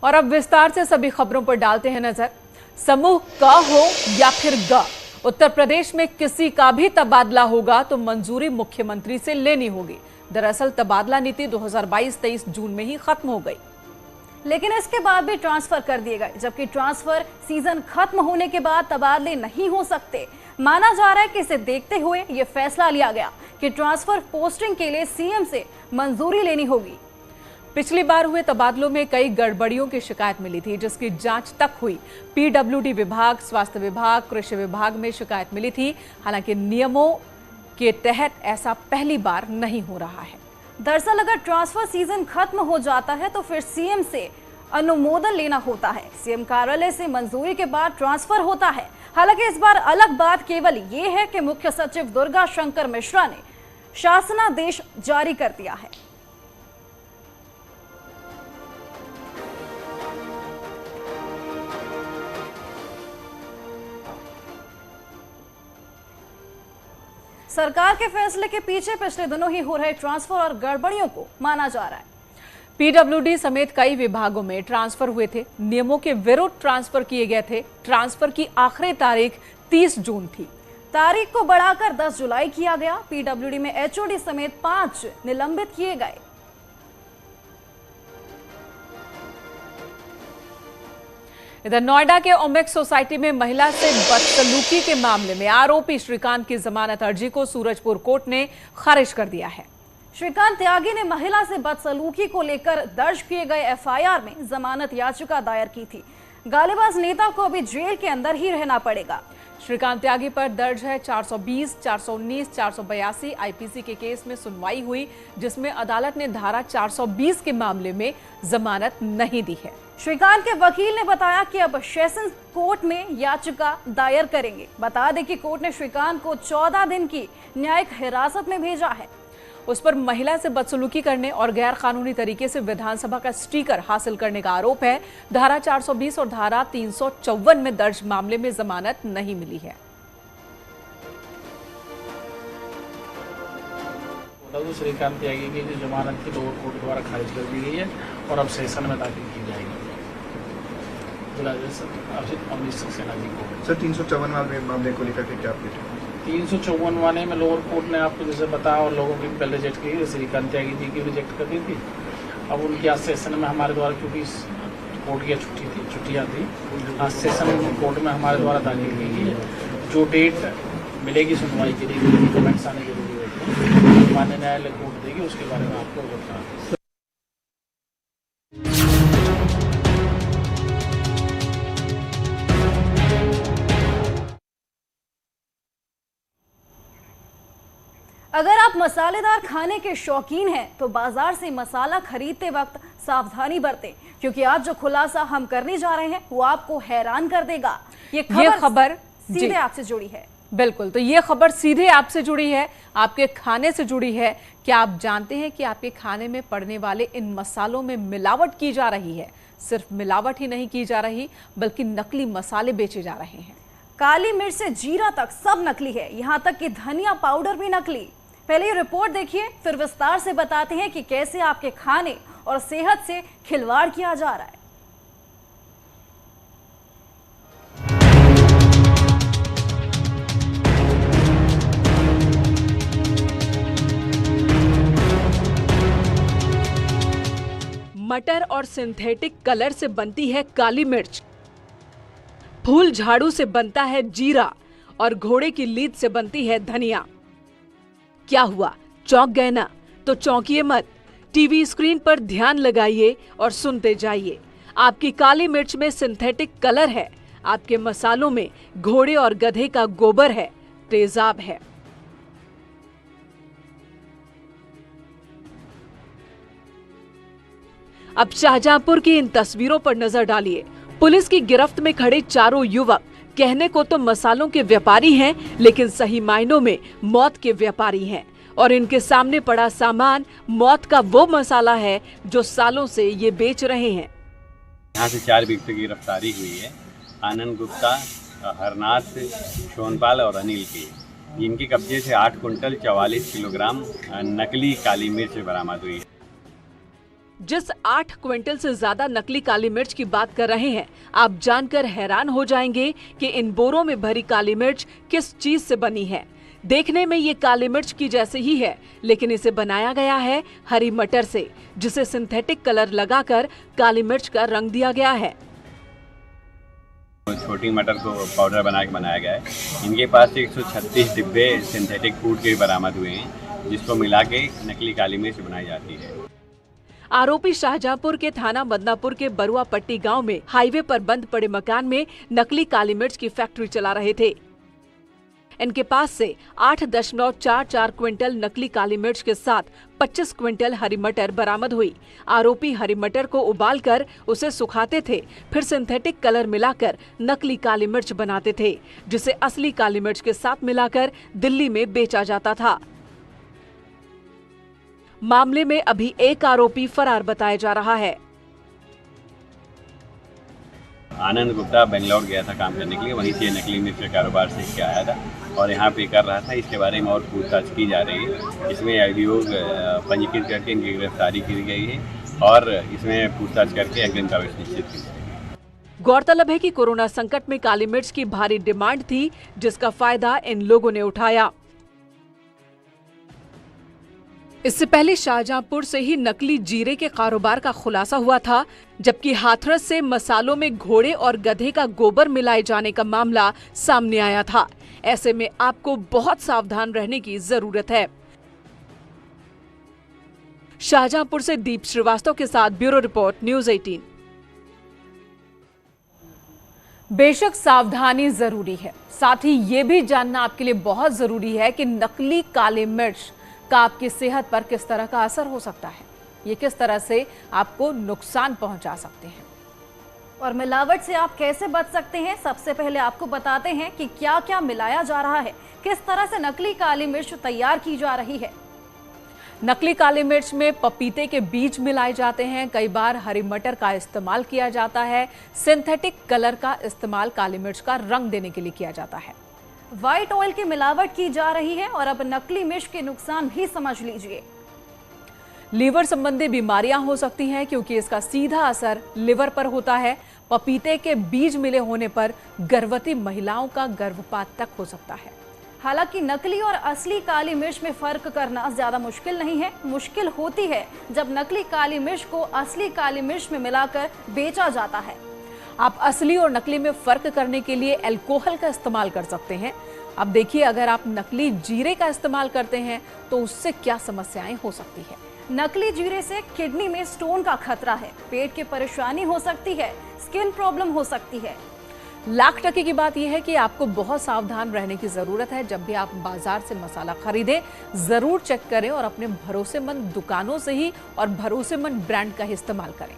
और अब विस्तार से सभी खबरों पर डालते हैं नजर। समूह क हो या फिर ग, उत्तर प्रदेश में किसी का भी तबादला होगा तो मंजूरी मुख्यमंत्री से लेनी होगी। दरअसल तबादला नीति 2022-23 जून में ही खत्म हो गई, लेकिन इसके बाद भी ट्रांसफर कर दिए गए, जबकि ट्रांसफर सीजन खत्म होने के बाद तबादले नहीं हो सकते। माना जा रहा है कि इसे देखते हुए यह फैसला लिया गया कि ट्रांसफर पोस्टिंग के लिए सीएम से मंजूरी लेनी होगी। पिछली बार हुए तबादलों में कई गड़बड़ियों की शिकायत मिली थी, जिसकी जांच तक हुई। पीडब्ल्यूडी विभाग, स्वास्थ्य विभाग, कृषि विभाग में शिकायत मिली थी। हालांकि नियमों के तहत ऐसा पहली बार नहीं हो रहा है। दरअसल अगर ट्रांसफर सीजन खत्म हो जाता है तो फिर सीएम से अनुमोदन लेना होता है। सीएम कार्यालय से मंजूरी के बाद ट्रांसफर होता है। हालांकि इस बार अलग बात केवल ये है कि मुख्य सचिव दुर्गा शंकर मिश्रा ने शासनादेश जारी कर दिया है। सरकार के फैसले के पीछे पिछले दिनों ही हो रहे ट्रांसफर और गड़बड़ियों को माना जा रहा है। पीडब्ल्यूडी समेत कई विभागों में ट्रांसफर हुए थे, नियमों के विरुद्ध ट्रांसफर किए गए थे। ट्रांसफर की आखिरी तारीख 30 जून थी। तारीख को बढ़ाकर 10 जुलाई किया गया। पीडब्ल्यूडी में एचओडी समेत 5 निलंबित किए गए। इधर नोएडा के ओमेक्स सोसाइटी में महिला से बदसलूकी के मामले में आरोपी श्रीकांत की जमानत अर्जी को सूरजपुर कोर्ट ने खारिज कर दिया है। श्रीकांत त्यागी ने महिला से बदसलूकी को लेकर दर्ज किए गए एफआईआर में जमानत याचिका दायर की थी। गालीबाज नेता को अभी जेल के अंदर ही रहना पड़ेगा। श्रीकांत त्यागी पर दर्ज है 420, 419, 482 आईपीसी के केस में सुनवाई हुई, जिसमें अदालत ने धारा 420 के मामले में जमानत नहीं दी है। श्रीकांत के वकील ने बताया कि अब सेशंस कोर्ट में याचिका दायर करेंगे। बता दें कि कोर्ट ने श्रीकांत को 14 दिन की न्यायिक हिरासत में भेजा है। उस पर महिला से बदसलूकी करने और गैर कानूनी तरीके से विधानसभा का स्टीकर हासिल करने का आरोप है। धारा 420 और धारा 354 में दर्ज मामले में जमानत नहीं मिली है। तो श्रीकांत त्यागी की जो जमानत थी लोअर कोर्ट द्वारा खारिज कर दी गई है और अब सेशन में दाखिल की जाएगी। सर 354 मामले को लेकर के क्या अपडेट है? 354 वाले में लोअर कोर्ट ने आपको जैसे बताया और लोगों की पहले रिजेक्ट की, श्रीकांत त्यागी जी की रिजेक्ट कर दी थी। अब उनकी आज सेशन में हमारे द्वारा, क्योंकि कोर्ट की छुट्टियाँ थी, आज सेशन कोर्ट में हमारे द्वारा दाखिल की गई है। जो डेट मिलेगी सुनवाई के लिए, कमेंट्स आने के लिए माननीय न्यायालय कोर्ट देगी, उसके बारे में आपको बताया। अगर आप मसालेदार खाने के शौकीन हैं तो बाजार से मसाला खरीदते वक्त सावधानी बरतें, क्योंकि आज जो खुलासा हम करने जा रहे हैं वो आपको हैरान कर देगा। ये खबर सीधे आपसे जुड़ी है। बिल्कुल, तो ये खबर सीधे आपसे जुड़ी है, आपके खाने से जुड़ी है। क्या आप जानते हैं कि आपके खाने में पड़ने वाले इन मसालों में मिलावट की जा रही है? सिर्फ मिलावट ही नहीं की जा रही, बल्कि नकली मसाले बेचे जा रहे हैं। काली मिर्च से जीरा तक सब नकली है, यहाँ तक कि धनिया पाउडर भी नकली। पहले ये रिपोर्ट देखिए, फिर विस्तार से बताते हैं कि कैसे आपके खाने और सेहत से खिलवाड़ किया जा रहा है। मटर और सिंथेटिक कलर से बनती है काली मिर्च, फूल झाड़ू से बनता है जीरा और घोड़े की लीद से बनती है धनिया। क्या हुआ, चौंक गए ना? तो चौंकिए मत, टीवी स्क्रीन पर ध्यान लगाइए और सुनते जाइए। आपकी काली मिर्च में सिंथेटिक कलर है, आपके मसालों में घोड़े और गधे का गोबर है, तेजाब है। अब शाहजहांपुर की इन तस्वीरों पर नजर डालिए। पुलिस की गिरफ्त में खड़े चारों युवक कहने को तो मसालों के व्यापारी हैं, लेकिन सही मायनों में मौत के व्यापारी हैं। और इनके सामने पड़ा सामान मौत का वो मसाला है जो सालों से ये बेच रहे हैं। यहाँ से 4 व्यक्तियों की गिरफ्तारी हुई है। आनंद गुप्ता, हरनाथ, सोनपाल और अनिल की। इनके कब्जे से 8 कुंटल 44 किलोग्राम नकली काली मिर्च बरामद हुई है। जिस 8 क्विंटल से ज्यादा नकली काली मिर्च की बात कर रहे हैं, आप जानकर हैरान हो जाएंगे कि इन बोरों में भरी काली मिर्च किस चीज से बनी है। देखने में ये काली मिर्च की जैसे ही है, लेकिन इसे बनाया गया है हरी मटर से, जिसे सिंथेटिक कलर लगाकर काली मिर्च का रंग दिया गया है। छोटी मटर को पाउडर बना के बनाया गया है। इनके पास से 136 डिब्बे सिंथेटिक फूड के बरामद हुए हैं, जिसको मिला के नकली काली मिर्च बनाई जाती है। आरोपी शाहजहांपुर के थाना बदनापुर के बरुआ पट्टी गांव में हाईवे पर बंद पड़े मकान में नकली काली मिर्च की फैक्ट्री चला रहे थे। इनके पास से 8.44 क्विंटल नकली काली मिर्च के साथ 25 क्विंटल हरी मटर बरामद हुई। आरोपी हरी मटर को उबालकर उसे सुखाते थे, फिर सिंथेटिक कलर मिलाकर नकली काली मिर्च बनाते थे, जिसे असली काली मिर्च के साथ मिलाकर दिल्ली में बेचा जाता था। मामले में अभी एक आरोपी फरार बताया जा रहा है। आनंद गुप्ता बेंगलोर गया था काम करने के लिए, वहीं से नकली मिर्च का कारोबार सीख के आया था और यहाँ पे कर रहा था। इसके बारे में और पूछताछ की जा रही है। इसमें अभियोग पंजीकृत करके इनकी गिरफ्तारी की गई है और इसमें पूछताछ करके अग्रिम कार्रवाई निश्चित की जाएगी। गौरतलब है कि कोरोना संकट में काली मिर्च की भारी डिमांड थी, जिसका फायदा इन लोगों ने उठाया। इससे पहले शाहजहांपुर से ही नकली जीरे के कारोबार का खुलासा हुआ था, जबकि हाथरस से मसालों में घोड़े और गधे का गोबर मिलाए जाने का मामला सामने आया था। ऐसे में आपको बहुत सावधान रहने की जरूरत है। शाहजहांपुर से दीप श्रीवास्तव के साथ ब्यूरो रिपोर्ट, न्यूज़ 18। बेशक सावधानी जरूरी है, साथ ही ये भी जानना आपके लिए बहुत जरूरी है कि नकली काली मिर्च का आपकी सेहत पर किस तरह का असर हो सकता है, ये किस तरह से आपको नुकसान पहुंचा सकते हैं और मिलावट से आप कैसे बच सकते हैं। सबसे पहले आपको बताते हैं कि क्या क्या मिलाया जा रहा है, किस तरह से नकली काली मिर्च तैयार की जा रही है। नकली काली मिर्च में पपीते के बीज मिलाए जाते हैं, कई बार हरी मटर का इस्तेमाल किया जाता है, सिंथेटिक कलर का इस्तेमाल काली मिर्च का रंग देने के लिए किया जाता है, व्हाइट ऑयल की मिलावट की जा रही है और अब नकली मिर्च के नुकसान भी समझ लीजिए। लीवर संबंधी बीमारियां हो सकती हैं क्योंकि इसका सीधा असर लिवर पर होता है। पपीते के बीज मिले होने पर गर्भवती महिलाओं का गर्भपात तक हो सकता है। हालांकि नकली और असली काली मिर्च में फर्क करना ज्यादा मुश्किल नहीं है। मुश्किल होती है जब नकली काली मिर्च को असली काली मिर्च में मिलाकर बेचा जाता है। आप असली और नकली में फर्क करने के लिए अल्कोहल का इस्तेमाल कर सकते हैं। अब देखिए, अगर आप नकली जीरे का इस्तेमाल करते हैं तो उससे क्या समस्याएं हो सकती है। नकली जीरे से किडनी में स्टोन का खतरा है, पेट की परेशानी हो सकती है, स्किन प्रॉब्लम हो सकती है। लाख टके की बात यह है कि आपको बहुत सावधान रहने की जरूरत है। जब भी आप बाजार से मसाला खरीदें, जरूर चेक करें और अपने भरोसेमंद दुकानों से ही और भरोसेमंद ब्रांड का ही इस्तेमाल करें।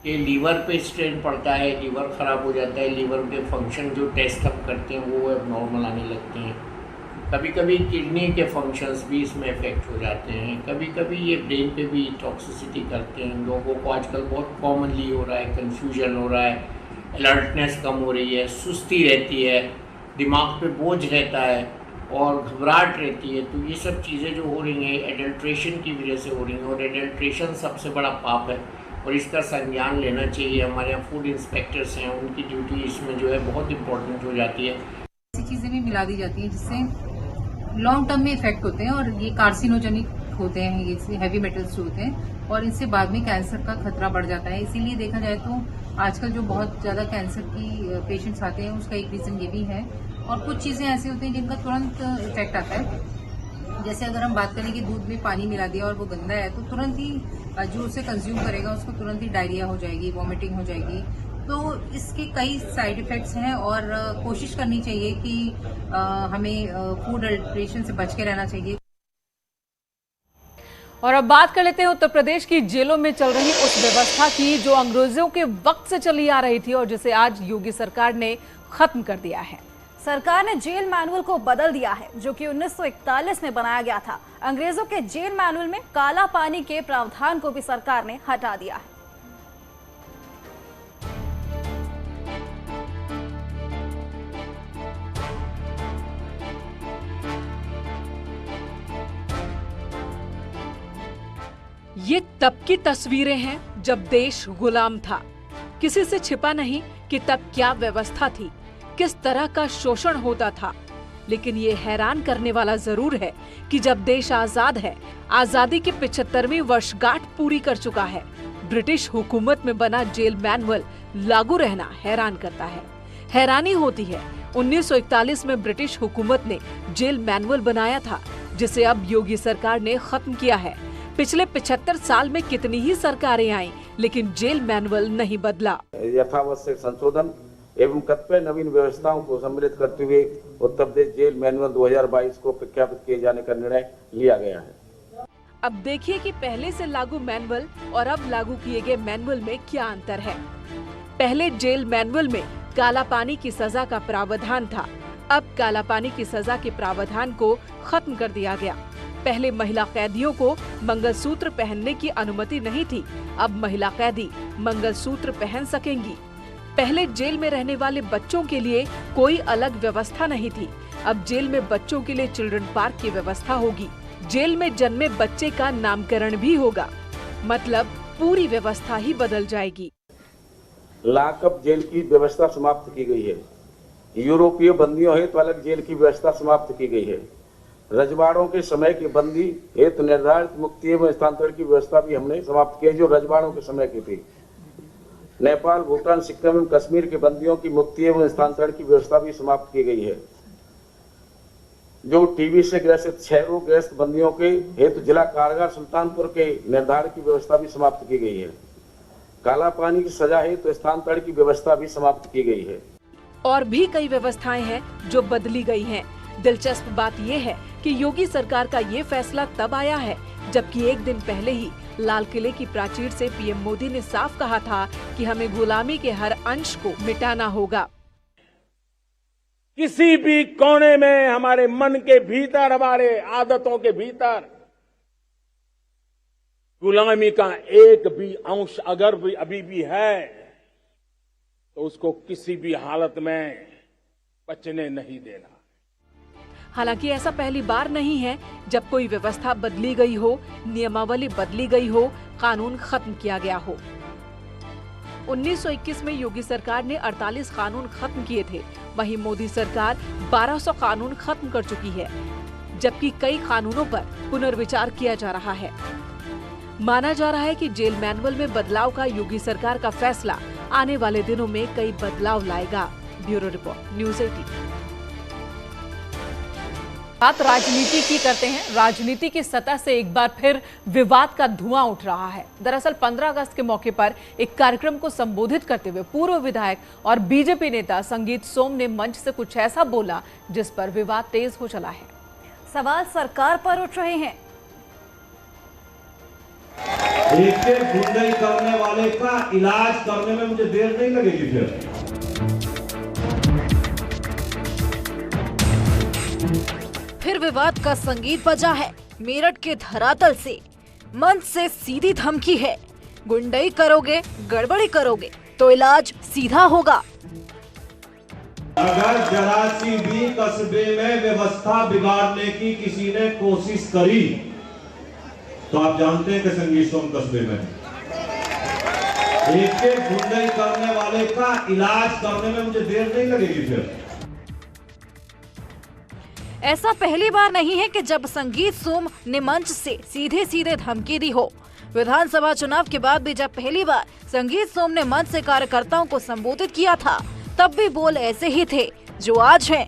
ये लीवर पे स्ट्रेन पड़ता है, लीवर ख़राब हो जाता है, लीवर के फंक्शन जो टेस्ट हम करते हैं वो अब नॉर्मल आने लगते हैं। कभी कभी किडनी के फंक्शंस भी इसमें इफेक्ट हो जाते हैं। कभी कभी ये ब्रेन पे भी टॉक्सिसिटी करते हैं। लोगों को आजकल बहुत कॉमनली हो रहा है, कंफ्यूजन हो रहा है, अलर्टनेस कम हो रही है, सुस्ती रहती है, दिमाग पे बोझ रहता है और घबराहट रहती है। तो ये सब चीज़ें जो हो रही हैं एडल्ट्रेशन की वजह से हो रही हैं और एडल्ट्रेशन सबसे बड़ा पाप है और इसका संज्ञान लेना चाहिए। हमारे यहाँ फूड इंस्पेक्टर्स हैं, उनकी ड्यूटी इसमें जो है बहुत इंपॉर्टेंट हो जाती है। ऐसी चीज़ें भी मिला दी जाती हैं जिससे लॉन्ग टर्म में इफेक्ट होते हैं और ये कार्सिनोजेनिक होते हैं, ये हैवी मेटल्स जो होते हैं और इनसे बाद में कैंसर का खतरा बढ़ जाता है। इसीलिए देखा जाए तो आजकल जो बहुत ज़्यादा कैंसर की पेशेंट्स आते हैं उसका एक रीज़न ये भी है। और कुछ चीज़ें ऐसी होती हैं जिनका तुरंत इफेक्ट आता है। जैसे अगर हम बात करें कि दूध में पानी मिला दिया और वो गंदा है तो तुरंत ही जो उसे कंज्यूम करेगा उसको तुरंत ही डायरिया हो जाएगी, वॉमिटिंग हो जाएगी। तो इसके कई साइड इफेक्ट्स हैं और कोशिश करनी चाहिए कि हमें फूड अडल्ट्रेशन से बच के रहना चाहिए। और अब बात कर लेते हैं उत्तर प्रदेश की जेलों में चल रही उस व्यवस्था की जो अंग्रेजों के वक्त से चली आ रही थी और जिसे आज योगी सरकार ने खत्म कर दिया है। सरकार ने जेल मैनुअल को बदल दिया है जो कि 1941 में बनाया गया था। अंग्रेजों के जेल मैनुअल में काला पानी के प्रावधान को भी सरकार ने हटा दिया है। ये तब की तस्वीरें हैं जब देश गुलाम था। किसी से छिपा नहीं कि तब क्या व्यवस्था थी, किस तरह का शोषण होता था। लेकिन ये हैरान करने वाला जरूर है कि जब देश आजाद है, आजादी की 75वीं वर्षगांठ पूरी कर चुका है, ब्रिटिश हुकूमत में बना जेल मैनुअल लागू रहना हैरान करता है। हैरानी होती है 1941 में ब्रिटिश हुकूमत ने जेल मैनुअल बनाया था, जिसे अब योगी सरकार ने खत्म किया है। पिछले 75 साल में कितनी ही सरकारें आईं, लेकिन जेल मैनुअल नहीं बदला। यथावश्यक संशोधन एवं कतिपय नवीन व्यवस्थाओं को सम्मिलित करते हुए उत्तर प्रदेश जेल मैनुअल 2022 को प्रख्यापित किए जाने का निर्णय लिया गया है। अब देखिए कि पहले से लागू मैनुअल और अब लागू किए गए मैनुअल में क्या अंतर है। पहले जेल मैनुअल में काला पानी की सजा का प्रावधान था, अब काला पानी की सजा के प्रावधान को खत्म कर दिया गया। पहले महिला कैदियों को मंगलसूत्र पहनने की अनुमति नहीं थी, अब महिला कैदी मंगलसूत्र पहन सकेंगी। पहले जेल में रहने वाले बच्चों के लिए कोई अलग व्यवस्था नहीं थी, अब जेल में बच्चों के लिए चिल्ड्रन पार्क की व्यवस्था होगी। जेल में जन्मे बच्चे का नामकरण भी होगा, मतलब पूरी व्यवस्था ही बदल जाएगी। लॉकअप जेल की व्यवस्था समाप्त की गई है। यूरोपीय बंदियों हेतु अलग जेल की व्यवस्था समाप्त की गई है। रजवाड़ों के समय की बंदी हेतु निर्धारित मुक्ति एवं स्थानांतरण की व्यवस्था भी हमने समाप्त की है, जो रजवाड़ों के समय की थी। नेपाल, भूटान, सिक्किम एवं कश्मीर के बंदियों की मुक्ति एवं स्थानांतरण की व्यवस्था भी समाप्त की गई है। जो टीबी से ग्रसित क्षय रोग ग्रस्त बंदियों के हेतु जिला कारागार सुल्तानपुर के निर्धारण की व्यवस्था भी समाप्त की गई है। काला पानी की सजा हेतु स्थानांतरण की व्यवस्था भी समाप्त की गई है। और भी कई व्यवस्थाएं हैं जो बदली गई हैं। दिलचस्प बात यह है कि योगी सरकार का ये फैसला तब आया है जबकि एक दिन पहले ही लाल किले की प्राचीर से पीएम मोदी ने साफ कहा था कि हमें गुलामी के हर अंश को मिटाना होगा। किसी भी कोने में हमारे मन के भीतर, हमारे आदतों के भीतर गुलामी का एक भी अंश अगर भी अभी भी है तो उसको किसी भी हालत में बचने नहीं देना। हालांकि ऐसा पहली बार नहीं है जब कोई व्यवस्था बदली गई हो, नियमावली बदली गई हो, कानून खत्म किया गया हो। 1921 में योगी सरकार ने 48 कानून खत्म किए थे, वहीं मोदी सरकार 1200 कानून खत्म कर चुकी है, जबकि कई कानूनों पर पुनर्विचार किया जा रहा है। माना जा रहा है कि जेल मैनुअल में बदलाव का योगी सरकार का फैसला आने वाले दिनों में कई बदलाव लाएगा। Bureau report, news 18। बात राजनीति की करते हैं। राजनीति की सतह से एक बार फिर विवाद का धुआं उठ रहा है। दरअसल 15 अगस्त के मौके पर एक कार्यक्रम को संबोधित करते हुए पूर्व विधायक और बीजेपी नेता संगीत सोम ने मंच से कुछ ऐसा बोला जिस पर विवाद तेज हो चला है। सवाल सरकार पर उठ रहे हैं। एक गुंडई करने वाले का इलाज करने में मुझे देर नहीं लगेगी। फिर विवाद का संगीत बजा है। मेरठ के धरातल से मंच से सीधी धमकी है, गुंडई करोगे, गड़बड़ी करोगे तो इलाज सीधा होगा। अगर जरा सी भी कस्बे में व्यवस्था बिगाड़ने की किसी ने कोशिश करी तो आप जानते हैं कि संगीत सोम कस्बे में एक गुंडई करने वाले का इलाज करने में मुझे देर नहीं लगेगी। फिर ऐसा पहली बार नहीं है कि जब संगीत सोम ने मंच से सीधे सीधे धमकी दी हो। विधानसभा चुनाव के बाद भी जब पहली बार संगीत सोम ने मंच से कार्यकर्ताओं को संबोधित किया था, तब भी बोल ऐसे ही थे जो आज हैं।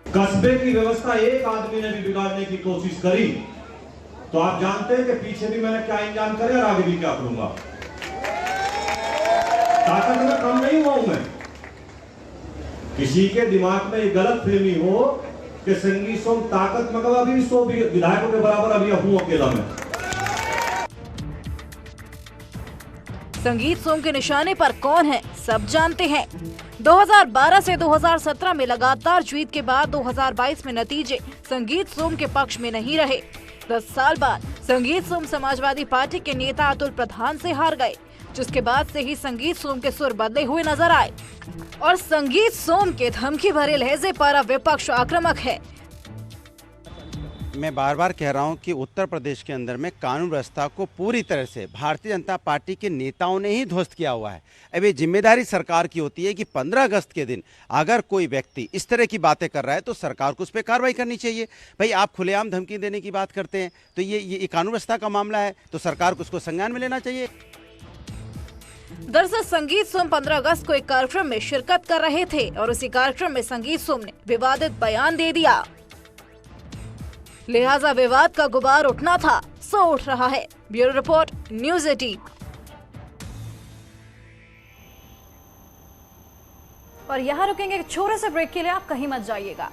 कस्बे की व्यवस्था एक आदमी ने भी बिगाड़ने की कोशिश करी तो आप जानते हैं कि पीछे भी मैंने क्या इंतजाम करे और आगे भी क्या करूंगा। ताकत में कम नहीं हुआ मैं। किसी के दिमाग में ये गलत फहमी हो कि संगीत सोम ताकत में कभी भी 100 विधायकों के बराबर अभी हूं अकेला में। संगीत सोम के निशाने पर कौन है सब जानते हैं। 2012 से 2017 में लगातार जीत के बाद 2022 में नतीजे संगीत सोम के पक्ष में नहीं रहे। 10 साल बाद संगीत सोम समाजवादी पार्टी के नेता अतुल प्रधान से हार गए, जिसके बाद से ही संगीत सोम के सुर बदले हुए नजर आए और संगीत सोम के धमकी भरे लहजे पर अब विपक्ष आक्रामक है। मैं बार बार कह रहा हूं कि उत्तर प्रदेश के अंदर में कानून व्यवस्था को पूरी तरह से भारतीय जनता पार्टी के नेताओं ने ही ध्वस्त किया हुआ है। अब ये जिम्मेदारी सरकार की होती है कि 15 अगस्त के दिन अगर कोई व्यक्ति इस तरह की बातें कर रहा है तो सरकार को उस पर कार्रवाई करनी चाहिए। भाई आप खुलेआम धमकी देने की बात करते हैं तो ये कानून व्यवस्था का मामला है, तो सरकार को उसको संज्ञान में लेना चाहिए। दरअसल संगीत सोम 15 अगस्त को एक कार्यक्रम में शिरकत कर रहे थे और उसी कार्यक्रम में संगीत सोम ने विवादित बयान दे दिया, लिहाजा विवाद का गुबार उठना था, सो उठ रहा है। Bureau report, news 18। और यहाँ रुकेंगे एक छोटे से ब्रेक के लिए, आप कहीं मत जाइएगा।